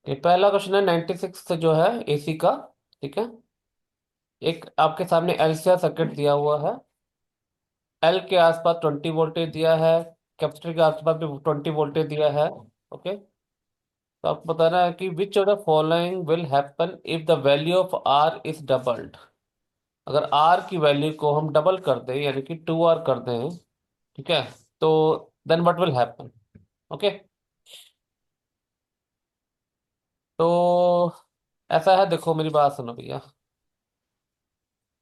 ये पहला क्वेश्चन है 96 जो है एसी का। ठीक है। एक आपके सामने एलसीआर सर्किट दिया हुआ है। एल के आसपास 20 वोल्टेज दिया है। कैपेसिटर के आसपास भी 20 वोल्टेज दिया है। ओके। तो आपको बताना है कि which of the following will happen if the value of R is doubled. अगर आर की वैल्यू को हम डबल कर दें यानी कि 2R कर दें। ठीक है। तो then what will happen. Okay. तो ऐसा है, देखो मेरी बात सुनो भैया।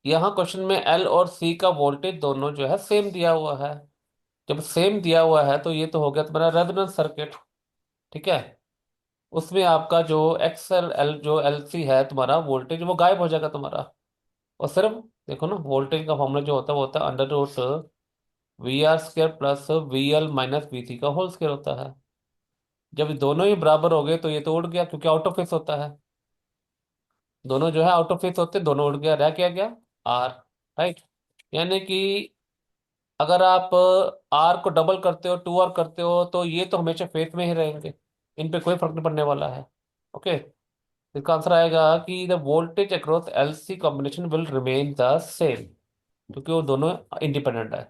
यहाँ क्वेश्चन में एल और सी का वोल्टेज दोनों जो है सेम दिया हुआ है। जब सेम दिया हुआ है तो ये तो हो गया तुम्हारा रेजोनेंस सर्किट। ठीक है। उसमें आपका जो एक्सएल एल जो एल सी है तुम्हारा वोल्टेज वो गायब हो जाएगा तुम्हारा। और सिर्फ देखो ना, वोल्टेज का फॉर्मूला जो होता है वो होता है under root VR² plus VL minus VC का होल स्क्वायर होता है। जब दोनों ही बराबर हो गए तो ये तो उड़ गया क्योंकि आउट ऑफ फेस होता है। दोनों जो है आउट ऑफ फेस होते दोनों उड़ गया, रह क्या गया आर। राइट। यानी कि अगर आप आर को डबल करते हो 2R करते हो तो ये तो हमेशा फेस में ही रहेंगे। इन पे कोई फर्क नहीं पड़ने वाला है। ओके। इसका आंसर आएगा कि the voltage across LC combination will remain the same क्योंकि वो दोनों इंडिपेंडेंट है।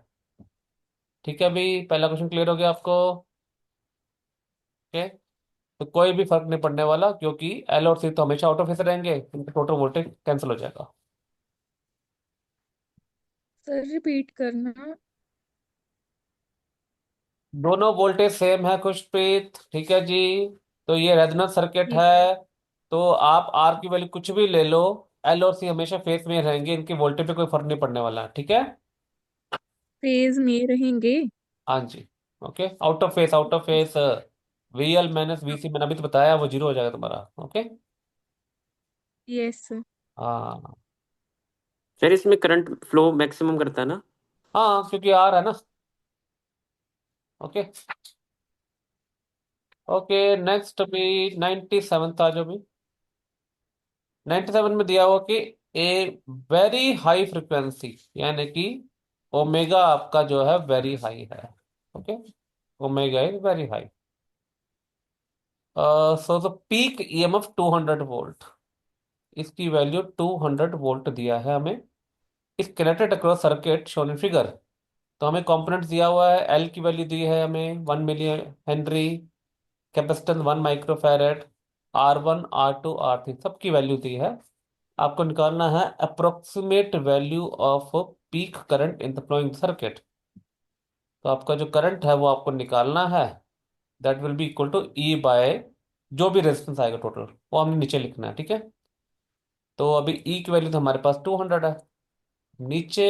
ठीक है, अभी पहला क्वेश्चन क्लियर हो गया आपको। ओके। तो कोई भी फर्क नहीं पड़ने वाला क्योंकि एल और सी तो हमेशा आउट ऑफ फेस रहेंगे, इनका टोटल वोल्टेज कैंसिल हो जाएगा। सर रिपीट करना। दोनों वोल्टेज सेम है खुशप्रीत, ठीक है जी। तो ये रेजोनेंस सर्किट ठीक। है। तो आप आर की वैल्यू कुछ भी ले लो, एल और सी हमेशा फेस में रहेंगे, इनके वोल्टेज पे कोई फर्क नहीं पड़ने वाला, ठीक है। फेज में रहेंगे। हाँ जी। Okay, out of phase, out of phase. VL minus VC मैंने अभी तो बताया वो जीरो हो जाएगा तुम्हारा। ओके। यस। हाँ। सर इसमें करंट फ्लो मैक्सिमम करता है ना? हाँ क्योंकि आर है ना। ओके। ओके नेक्स्ट भी 97 था जो भी 97 में दिया हुआ कि ए वेरी हाई फ्रिक्वेंसी यानी कि ओमेगा आपका जो है वेरी हाई है। Okay. Omega is very high. So the peak EMF 200 volt. इसकी वैल्यू 200 वोल्ट दिया है हमें। इस connected across circuit shown in figure. तो हमें कंपोनेंट दिया हुआ है, एल की वैल्यू दी है हमें 1 milli henry, capacitance 1 microfarad, R1 R2 R3 सबकी वैल्यू दी है। आपको निकालना है approximate value of peak current in the flowing circuit. तो आपका जो करंट है वो आपको निकालना है। That will be equal to E by जो भी रेजिस्टेंस आएगा टोटल वो हमने नीचे लिखना है, ठीक है। तो अभी E की वैल्यू तो हमारे पास 200 है। नीचे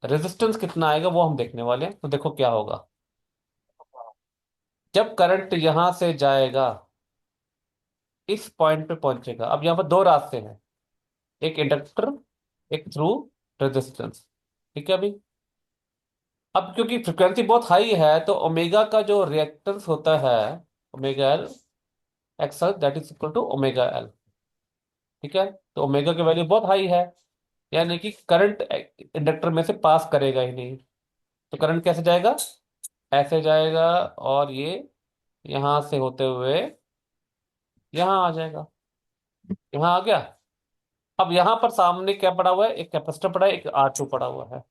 रेजिस्टेंस कितना आएगा वो हम देखने वाले हैं, तो देखो क्या होगा। जब करंट यहां से जाएगा इस पॉइंट पे पहुंचेगा। अब यहाँ पर दो रास्ते हैं, एक इंडक्टर, एक थ्रू रेजिस्टेंस। ठीक है अभी। अब क्योंकि फ्रिक्वेंसी बहुत हाई है तो ओमेगा का जो रिएक्टेंस होता है OmegaL XL that is equal to OmegaL। ठीक है। तो ओमेगा की वैल्यू बहुत हाई है यानी कि करंट इंडक्टर में से पास करेगा ही नहीं। तो करंट कैसे जाएगा, ऐसे जाएगा और ये यहां से होते हुए यहां आ जाएगा। यहां आ गया। अब यहां पर सामने क्या पड़ा हुआ है, एक कैपेसिटर पड़ा है, एक R2 पड़ा हुआ है।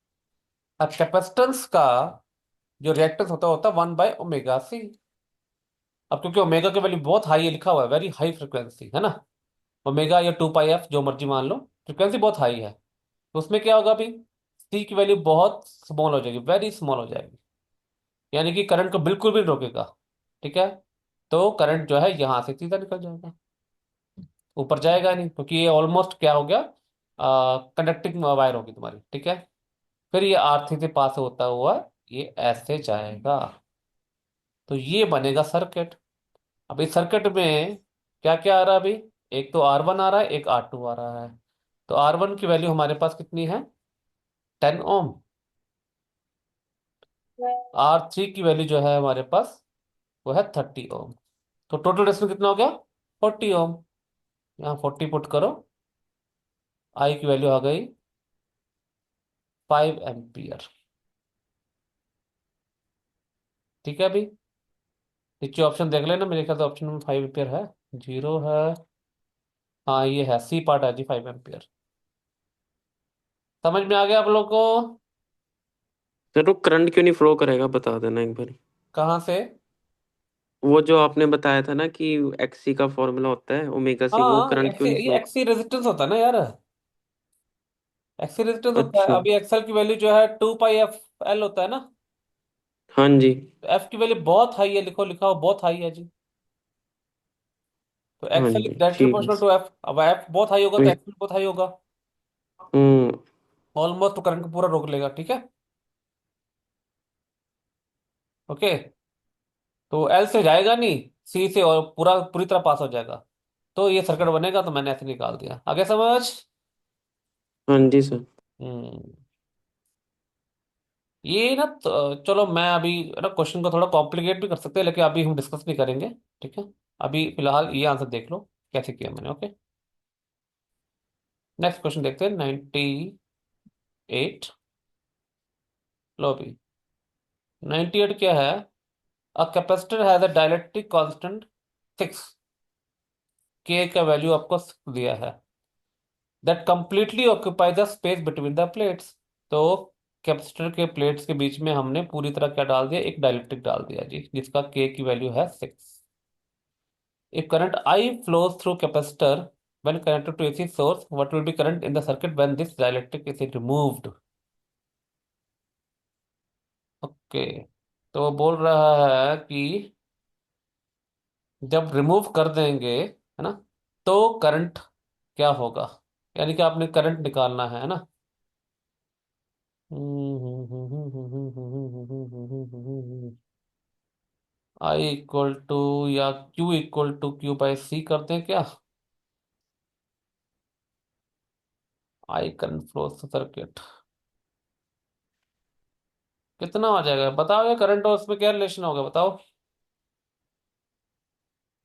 अब कैपेसिटेंस का जो रिएक्टेंस होता है 1/ωc। अब क्योंकि ओमेगा की वैल्यू बहुत हाई है, लिखा हुआ है वेरी हाई फ्रिक्वेंसी है ना। ओमेगा या 2πf जो मर्जी मान लो, फ्रिक्वेंसी बहुत हाई है। तो उसमें क्या होगा अभी, सी की वैल्यू बहुत स्मॉल हो जाएगी, वेरी स्मॉल हो जाएगी। यानी कि करंट को बिल्कुल भी नहीं रोकेगा। ठीक है। तो करंट जो है यहां से सीधा निकल जाएगा, ऊपर जाएगा नहीं क्योंकि ये ऑलमोस्ट क्या हो गया, कंडक्टिंग वायर होगी तुम्हारी। ठीक है। फिर ये R3 से पास होता हुआ ये ऐसे जाएगा। तो ये बनेगा सर्किट। अब इस सर्किट में क्या क्या आ रहा है अभी, एक तो R1 आ रहा है, एक R2 आ रहा है। तो R1 की वैल्यू हमारे पास कितनी है, 10 ओम। R3 की वैल्यू जो है हमारे पास वो है 30 ओम। तो टोटल रेजिस्टेंस कितना हो गया, 40 ओम। यहाँ 40 पुट करो, आई की वैल्यू आ गई 5 एम्पियर। ठीक है अभी नीचे ऑप्शन देख लेना, मेरे ख्याल से ऑप्शन नंबर 5 एम्पियर है। जीरो है। हाँ ये है, सी पार्ट है जी, 5 एम्पियर। समझ में आ गया आप लोग को? सर वो करंट क्यों नहीं फ्लो करेगा, बता देना एक बार। कहाँ से? वो जो आपने बताया था ना कि एक्सी का फॉर्मूला होता है ओमेगा सी, वो हाँ करंट क्यों एक्सी, नहीं ये फ्लो। एक्सी रेजिस्टेंस होता है ना यार। एक्सी रेजिस्टेंस होता है। अच्छा। अभी एक्सएल की वैल्यू जो है 2 पाई एफ एल होता है ना। हाँ जी। तो एफ की वैल्यू बहुत हाई है, लिखो, लिखा हो बहुत हाई है जी। तो हाँ एक्सएल इज जी डायरेक्टली ठीक है। Proportional to F. अब एफ बहुत हाई होगा तो हम्म। एक्सएल बहुत हाई होगा। हम्म। ऑलमोस्ट तो करंट को पूरा रोक लेगा, ठीक है। ओके। तो एल से जाएगा नहीं, सी से, और पूरा पूरी तरह पास हो जाएगा। तो ये सर्किट बनेगा, तो मैंने ऐसे निकाल दिया। आगे समझ? हाँ जी सर। हम्म। ये ना तो, चलो मैं अभी ना क्वेश्चन को थोड़ा कॉम्प्लिकेट भी कर सकते हैं, लेकिन अभी हम डिस्कस नहीं करेंगे। ठीक है। अभी फिलहाल ये आंसर देख लो कैसे किया मैंने। ओके। नेक्स्ट क्वेश्चन देखते हैं, 98। लो अभी 98 क्या है? A capacitor has a dielectric constant 6, के का वैल्यू आपको दिया है, that completely occupy the space between the plates. तो कैपेसिटर के प्लेट्स के बीच में हमने पूरी तरह क्या डाल दिया, एक डाइलेक्ट्रिक डाल दिया जी, जिसका के की वैल्यू है 6। If current I flows through capacitor when connected to AC source, what will be current in the circuit when this dielectric is removed? Okay. तो वो बोल रहा है कि जब रिमूव कर देंगे, है ना, तो करंट क्या होगा? यानी कि आपने करंट निकालना है ना। आई इक्वल टू या Q equal to Q by C करते हैं क्या? आई करंट फ्लो सर्किट कितना आ जाएगा बताओ, या करंट और उसमें क्या रिलेशन होगा बताओ।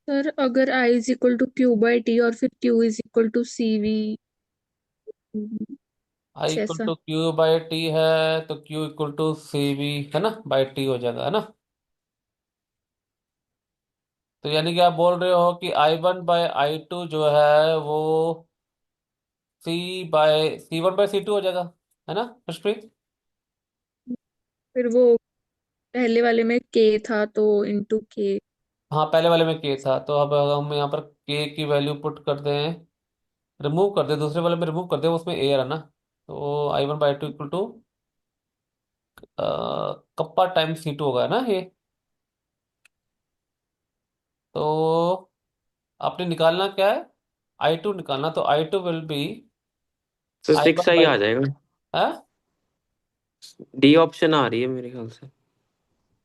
सर अगर I is equal to Q by T और फिर Q is equal to C V, I कुछ इक्वल ऐसा। टू क्यू बाई टी है, तो Q equal to C V, है ना, बाई टी हो जाएगा, है ना। तो यानी कि आप बोल रहे हो कि I1/I2 जो है वो C/C1/C2 हो जाएगा, है ना पुष्प्रीत? फिर वो पहले वाले में K था तो इंटू के। हाँ पहले वाले में के था, तो अब हम यहाँ पर के की वैल्यू पुट कर दें, रिमूव कर दें, दूसरे वाले में रिमूव कर दें, उसमें एयर है ना। तो I1/I2 equal to kappa time C2 होगा, है ना ये। तो आपने निकालना क्या है? I2 निकालना, तो I2 विल बी तो आई सिक्स वन आई बाई आ जाएगा। है। डी ऑप्शन आ रही है मेरे ख्याल से।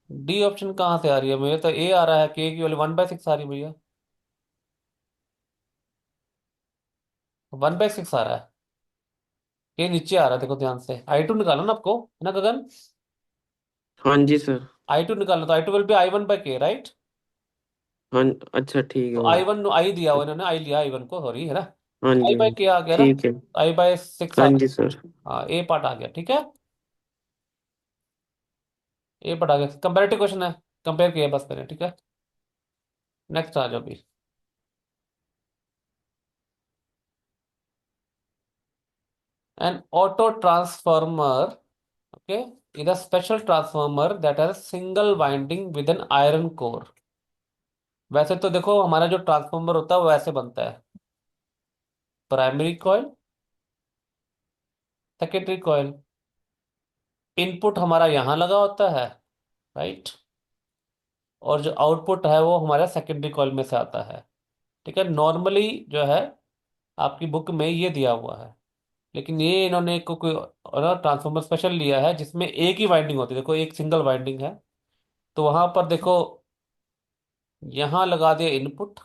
डी ऑप्शन कहाँ से आ रही है? मुझे तो ए आ रहा है, के की वैल्यू 1/6 आ रही है भैया। 1/6 आ रहा है, के नीचे आ रहा है, देखो ध्यान से। आई टू निकालो ना आपको, है ना गगन? हाँ जी सर। आई टू निकालना, तो I two will be I1/K, right. हाँ। अच्छा ठीक है तो वो। I1 आई दिया हुआ इन्होंने, आई लिया I1 को, सॉरी, है ना। हाँ तो आई जी हाँ बाई जी। के आ गया ना। ठीक है। I/6 आ हाँ जी गया। सर। हाँ ए पार्ट आ गया, ठीक है। ए पार्ट आ गया, कंपेरेटिव क्वेश्चन है, कंपेयर किया बस मैंने, ठीक है। नेक्स्ट आ जाओ भी। N auto transformer, okay, is a special transformer that has a single winding with an iron core। वैसे तो देखो हमारा जो ट्रांसफॉर्मर होता है वो ऐसे बनता है, primary coil, secondary coil. Input हमारा यहाँ लगा होता है, राइट, और जो आउटपुट है वो हमारा सेकेंडरी कॉइल में से आता है। ठीक है, नॉर्मली जो है आपकी बुक में ये दिया हुआ है, लेकिन ये इन्होंने कोई ना ट्रांसफॉर्मर स्पेशल लिया है जिसमें एक ही वाइंडिंग होती है, देखो एक सिंगल वाइंडिंग है। तो वहां पर देखो, यहाँ लगा दिया इनपुट,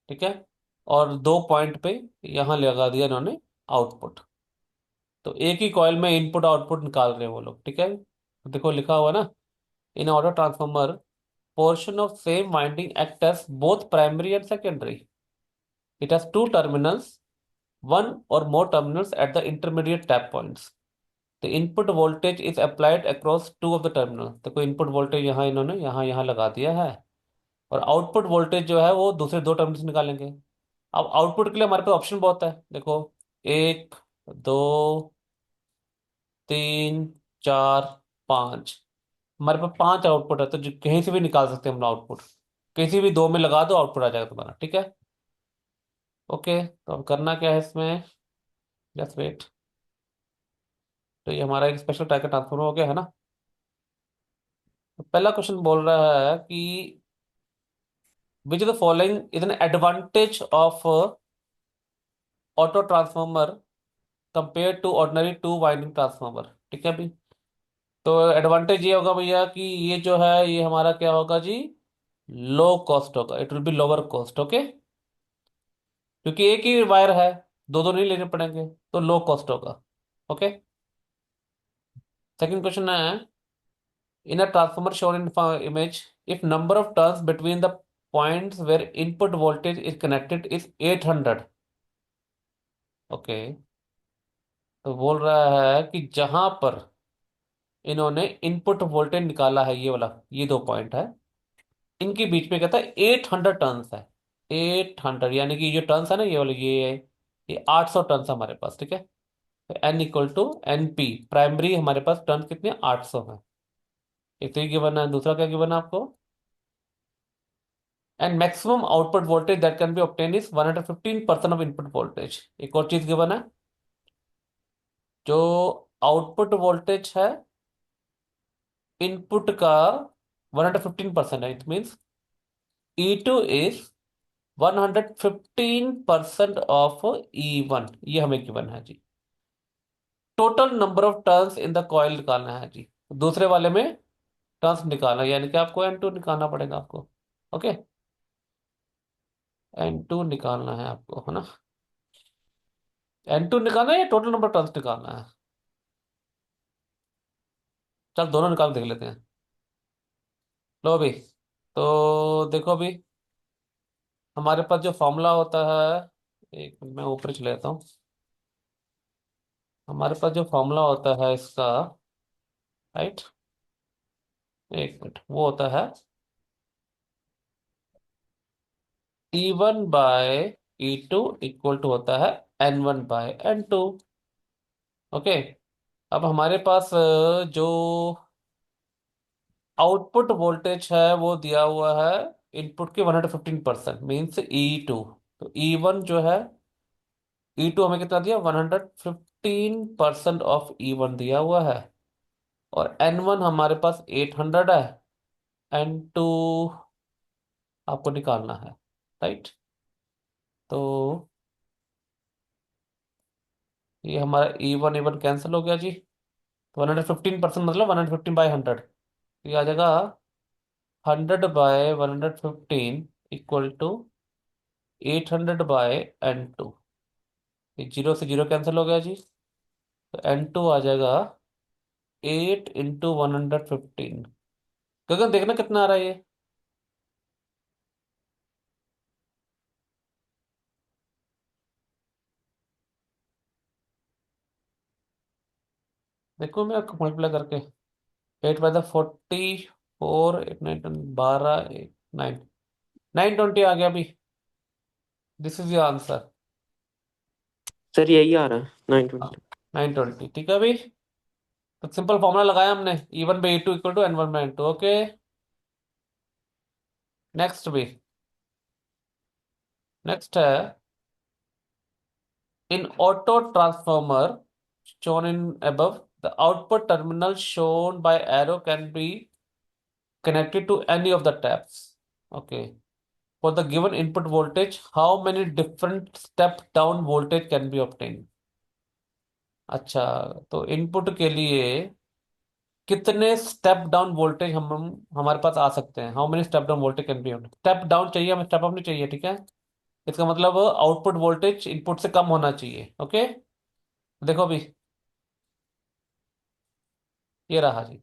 ठीक है, और 2 पॉइंट पे यहाँ लगा दिया इन्होंने आउटपुट। तो एक ही कॉइल में इनपुट आउटपुट निकाल रहे हैं वो लोग, ठीक है। तो देखो लिखा हुआ ना, in auto transformer portion of same winding act as both primary and secondary, it has two terminals, one or more terminals at the intermediate tap points, the input voltage is applied across two of the terminals। देखो input voltage यहाँ इन्होंने यहाँ यहाँ लगा दिया है, और output voltage जो है वो दूसरे दो टर्मिनल से निकालेंगे। अब आउटपुट के लिए हमारे पास ऑप्शन बहुत है, देखो, एक, दो, तीन, चार, पाँच। हमारे पास पांच आउटपुट है, तो जो कहीं से भी निकाल सकते हैं हम आउटपुट। किसी भी दो में लगा दो, आउटपुट आ जाएगा तुम्हारा, ठीक है। ओके, तो अब करना क्या है इसमें, जस्ट वेट। तो ये हमारा एक स्पेशल टाइप का ट्रांसफॉर्मर हो गया है ना। तो पहला क्वेश्चन बोल रहा है कि which of the following is an advantage of auto transformer compare to ordinary two winding transformer, ठीक है भाई। तो एडवांटेज ये होगा भैया कि ये जो है ये हमारा क्या होगा जी, लो कॉस्ट होगा, it will be lower cost, okay. क्योंकि एक ही वायर है, दो दो नहीं लेने पड़ेंगे, तो लो कॉस्ट होगा, ओके। सेकंड क्वेश्चन है, in a transformer shown in image, if number of turns between the points where input voltage is connected is 800, okay. तो बोल रहा है कि जहां पर इन्होंने इनपुट वोल्टेज निकाला है, ये वाला, ये दो पॉइंट है, इनके बीच में कहता है 800 टर्न्स है। 800 यानी कि ये जो टर्न्स है ना, ये वाले, ये 800 टर्न्स हमारे पास, ठीक है। N equal to N P, primary हमारे पास टर्न कितने, 800 है। एक तो ये गिवन है, दूसरा क्या गिवन है आपको, and maximum output voltage that can be obtain is 115% of input voltage. एक और चीज गिवन है, जो आउटपुट वोल्टेज है इनपुट का 115% है, it means E two is 115% of E1, ये हमें गिवन है जी। Total number of turns in the coil निकालना है जी, दूसरे वाले में टर्न्स निकालना है, यानी कि आपको N2 निकालना पड़ेगा आपको, ओके। N2 निकालना है आपको, है ना। N2 निकालना है या टोटल नंबर टर्न्स निकालना है, चल दोनों निकाल के देख लेते हैं। लो अभी, तो देखो अभी, हमारे पास जो फॉर्मूला होता है, एक मिनट मैं ऊपर चले जाता हूँ। हमारे पास जो फॉर्मूला होता है इसका, राइट, एक मिनट, वो होता है E1/E2 इक्वल टू होता है N1/N2, ओके। अब हमारे पास जो आउटपुट वोल्टेज है वो दिया हुआ है इनपुट के 115%, मीन्स E2। तो E1 जो है, E2 हमें कितना दिया, 115% ऑफ E1 दिया हुआ है। और N1 हमारे पास 800 है, N2 आपको निकालना है, राइट। तो ये हमारा E1 कैंसिल हो गया जी। तो 115% मतलब 115/100, ये आ जाएगा 100/115 इक्वल टू 800/N2। ये जीरो से जीरो कैंसिल हो गया जी, तो N2 आ जाएगा 8 × 115। गगन देखना कितना आ रहा है ये, देखो मैं आपको मल्टीप्लाई करके, 8/40, 8 9 12, 9 920 आ गया अभी। This is your answer, sir यही आ रहा है 920। 920, ठीक है अभी। तो सिंपल फॉर्मूला लगाया हमने, E1/E2 equal to N1/N2, okay. Next भी, नेक्स्ट है, in auto transformer shown in above, the output terminal shown by arrow can be connected to any of the taps. Okay. For the given input voltage, how many different step down voltage can be obtained? अच्छा, तो input के लिए कितने step down voltage हम हमारे पास आ सकते हैं, how many step down voltage can be, step down चाहिए हमें, स्टेप अप नहीं चाहिए, ठीक है। इसका मतलब आउटपुट वोल्टेज इनपुट से कम होना चाहिए, ओके। देखो अभी, ये रहा जी,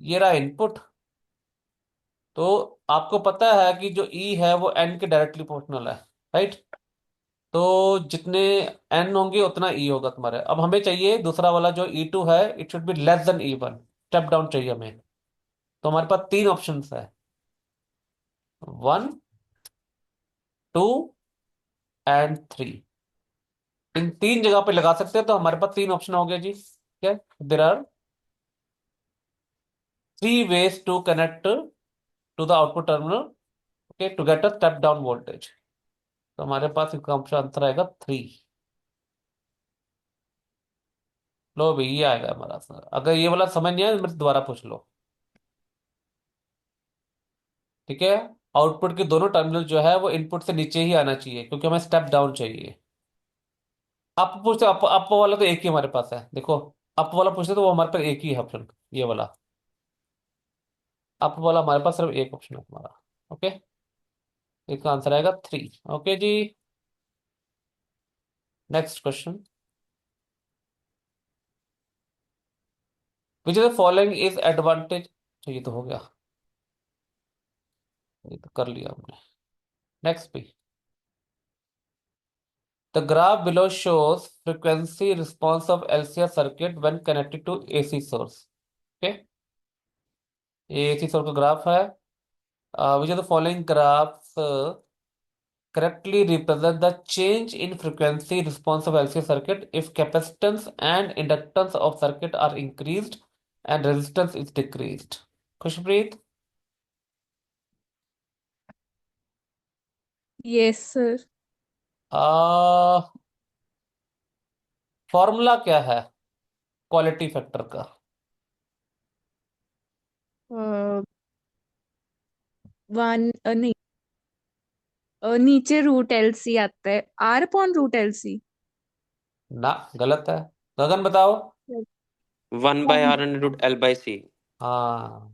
ये रहा इनपुट। तो आपको पता है कि जो E है वो N के डायरेक्टली प्रोपोर्शनल है, राइट। तो जितने N होंगे उतना E होगा तुम्हारे। अब हमें चाहिए दूसरा वाला जो E2 है, it should be less than E1, step down चाहिए हमें। तो हमारे पास तीन ऑप्शंस है, 1, 2 एंड 3। इन तीन जगह पे लगा सकते हैं, तो हमारे पास तीन ऑप्शन हो गए जी। ठीक है, there are 3 ways to connect to the output terminal, okay, to get a step down voltage. तो हमारे पास इसका ऑप्शन आंसर आएगा 3। लो भाई, ये आएगा हमारा आंसर। अगर ये वाला समझ नहीं आया तो मेरे से दोबारा पूछ लो। ठीक है, आउटपुट के दोनों टर्मिनल जो है वो इनपुट से नीचे ही आना चाहिए, क्योंकि हमें स्टेप डाउन चाहिए। अप पूछते, अप वाला तो एक ही हमारे पास है, देखो। अप वाला पूछते तो वो हमारे पास एक ही है ऑप्शन, ये वाला। अप वाला हमारे पास सिर्फ एक ऑप्शन है हमारा। ओके, इसका आंसर आएगा 3। ओके जी, next question. Which is the following is advantage. ये तो हो गया, ये तो कर लिया हमने। नेक्स्ट भी, the graph below shows frequency response of LCR circuit when connected to AC source. Okay, ये AC source का ग्राफ है। which of the following graphs correctly represent the change in frequency response of LCR circuit if capacitance and inductance of circuit are increased and resistance is decreased? Khushpreet. Yes sir. Formula क्या है quality factor का? One नहीं, नीचे root L C आता है, R upon root L C. ना, गलत है। गगन बताओ। 1/R√L/C। हाँ,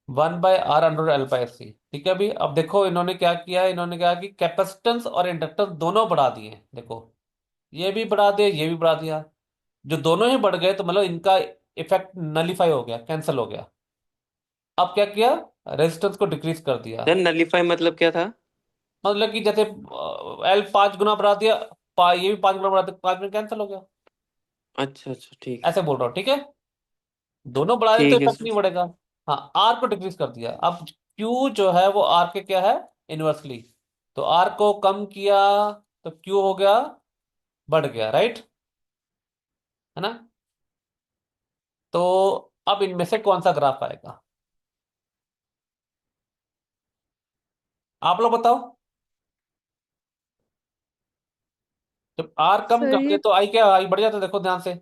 1/R√L/C। ठीक है, अभी अब देखो इन्होंने क्या किया है। इन्होंने कहा कि कैपेसिटेंस और इंडक्टेंस दोनों बढ़ा दिए हैं। देखो, ये भी बढ़ा दिया, ये भी बढ़ा दिया। जो दोनों ही बढ़ गए तो मतलब इनका इफेक्ट नलीफाई हो गया, कैंसिल हो गया। अब क्या किया, रेजिस्टेंस को डिक्रीज कर दिया। सर नलीफाई मतलब क्या था? मतलब कि जैसे एल 5 गुना बढ़ा दिया, ये भी 5 गुना बढ़ा दिया, 5 में कैंसिल हो गया। अच्छा अच्छा, ठीक है। ऐसे बोल रहा हूँ, ठीक है। दोनों बढ़ा दे तो ठीक है इफेक्ट सर। नहीं बढ़ेगा। हाँ, आर को डिक्रीज कर दिया। अब क्यू जो है वो आर के क्या है, इनवर्सली। तो आर को कम किया तो क्यू हो गया, बढ़ गया, राइट, है ना। तो अब इनमें से कौन सा ग्राफ आएगा, आप लोग बताओ। जब आर कम सर करते ये तो आई क्या, आई बढ़ जाता, देखो ध्यान से।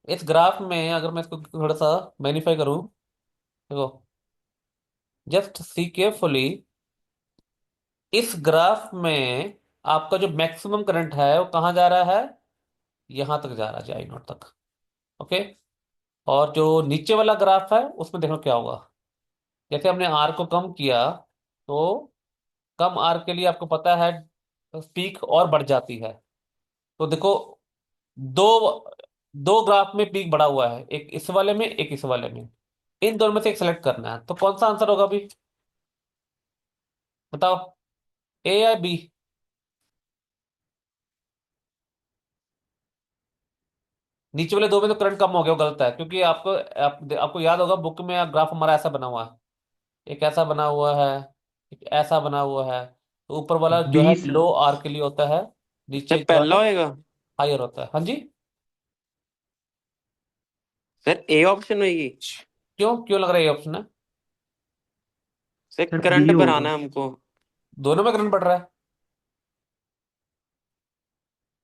इस ग्राफ में अगर मैं इसको थोड़ा सा मैग्नीफाई करूं, देखो, जस्ट सी केयरफुली। इस ग्राफ में आपका जो मैक्सिमम करंट है वो कहाँ जा रहा है, यहां तक जा रहा है, आई नोट तक। ओके, और जो नीचे वाला ग्राफ है उसमें देखो क्या होगा। जैसे हमने आर को कम किया, तो कम आर के लिए आपको पता है पीक और बढ़ जाती है। तो देखो, दो दो ग्राफ में पीक बढ़ा हुआ है, एक इस वाले में, एक इस वाले में। इन दोनों में से एक सेलेक्ट करना है, तो कौन सा आंसर होगा अभी, बताओ, ए या बी? नीचे वाले दो में तो करंट कम हो गया, वो गलत है, क्योंकि आपको याद होगा बुक में ग्राफ हमारा ऐसा बना हुआ है। एक ऐसा बना हुआ है, एक ऐसा बना हुआ है। तो ऊपर वाला जो है बी सर। लो आर के लिए होता है, नीचे सर जो पहला है होएगा। हायर होता है। हाँ जी। सर ए ऑप्शन होएगी। क्यों क्यों लग रहा है ये ऑप्शन है? सर सर बी करंट होगा। बढ़ाना है हमको। दोनों में करंट बढ़ रहा है,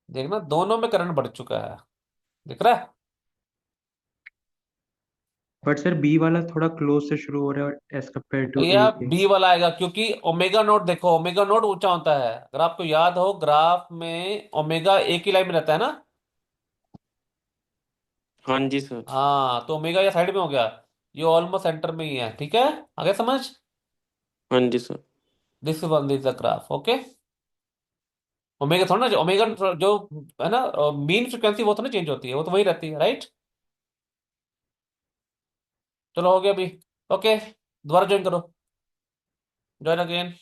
देखना, दोनों में करंट बढ़ चुका है, दिख रहा है। बट सर बी वाला थोड़ा क्लोज से शुरू हो रहा है एज कम्पेयर टू ए या के। बी वाला आएगा, क्योंकि ओमेगा नोट, देखो ओमेगा नोट ऊंचा होता है। अगर आपको याद हो, ग्राफ में ओमेगा एक ही लाइन में रहता है ना। हाँ जी सर। हाँ, तो ओमेगा या साइड में हो गया, ये ऑलमोस्ट सेंटर में ही है। ठीक है, आगे समझ। हाँ जी sir. This one is the graph, okay. Omega थोड़ा ना, ओमेगा जो है ना, मीन फ्रिक्वेंसी वो तो ना चेंज होती है, वो तो वही रहती है, राइट। चलो, हो गया अभी। ओके, दोबारा ज्वाइन करो, ज्वाइन अगेन।